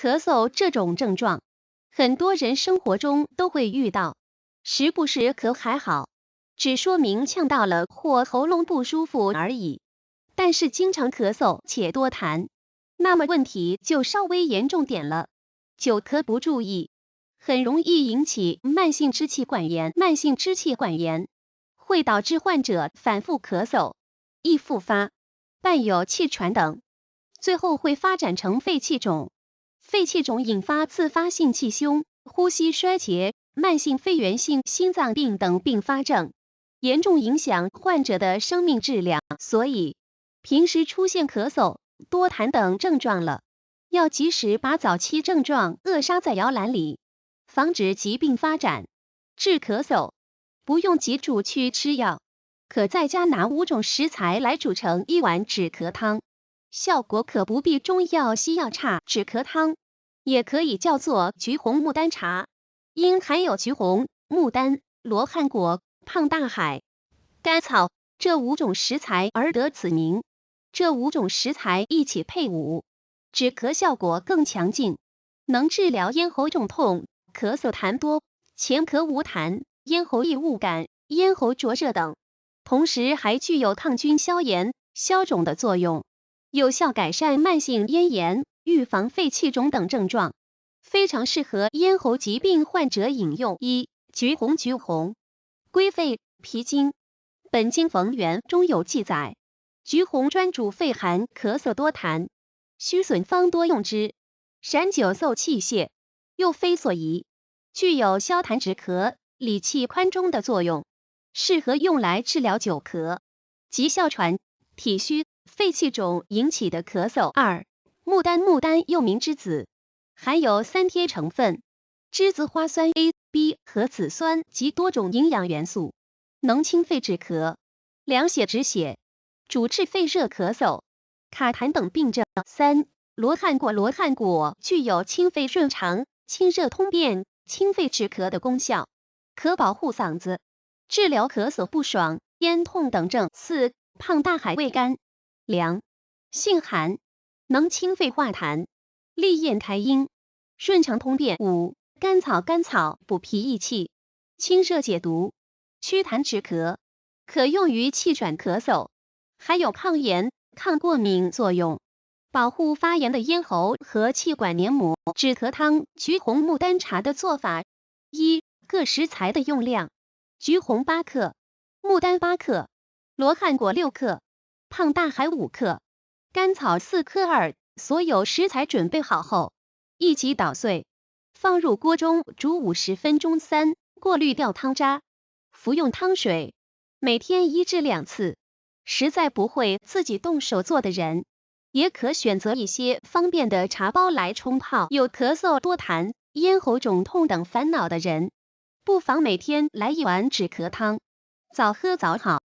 咳嗽这种症状，很多人生活中都会遇到，时不时咳还好，只说明呛到了或喉咙不舒服而已。但是经常咳嗽且多痰，那么问题就稍微严重点了。久咳不注意，很容易引起慢性支气管炎。慢性支气管炎会导致患者反复咳嗽，易复发，伴有气喘等，最后会发展成肺气肿。肺气肿引发自发性气胸、呼吸衰竭、慢性非源性心脏病等并发症，严重影响患者的生命质量。所以，平时出现咳嗽、多痰等症状了，要及时把早期症状扼杀在摇篮里，防止疾病发展。治咳嗽，不用急着去吃药，可在家拿5种食材来煮成1碗止咳汤，效果可不比中药西药差。止咳汤也可以叫做橘红木丹茶，因含有橘红、木丹、罗汉果、胖大海、甘草这5种食材而得此名。这5种食材一起配伍，止咳效果更强劲，能治疗咽喉肿痛、咳嗽痰多、前咳无痰、咽喉异物感、咽喉灼热等，同时还具有抗菌消炎、消肿的作用，有效改善慢性咽炎，预防肺气肿等症状，非常适合咽喉疾病患者饮用。橘红，归肺脾经。本经冯源中有记载，橘红专主肺寒、咳嗽多痰，虚损方多用之，闪久嗽气泄，又非所宜，具有消痰止咳、理气宽中的作用，适合用来治疗久咳及哮喘、体虚、肺气肿引起的咳嗽。木丹又名栀子，含有3萜成分，栀子花酸 A、B 和紫酸及多种营养元素，能清肺止咳、凉血止血，主治肺热咳嗽、卡痰等病症。罗汉果具有清肺润肠、清热通便、清肺止咳的功效，可保护嗓子，治疗咳嗽不爽、咽痛等症。胖大海味甘凉，性寒，能清肺化痰、利咽开阴、顺畅通便。甘草补脾益气、清热解毒、祛痰止咳，可用于气喘咳嗽，还有抗炎、抗过敏作用，保护发炎的咽喉和气管黏膜。止咳汤橘红木丹茶的做法：各食材的用量：橘红8克，木丹8克，罗汉果6克，胖大海5克，甘草4克2。所有食材准备好后，一起捣碎，放入锅中煮50分钟。过滤掉汤渣，服用汤水，每天1至2次。实在不会自己动手做的人，也可选择一些方便的茶包来冲泡。有咳嗽、多痰、咽喉肿痛等烦恼的人，不妨每天来1碗止咳汤，早喝早好。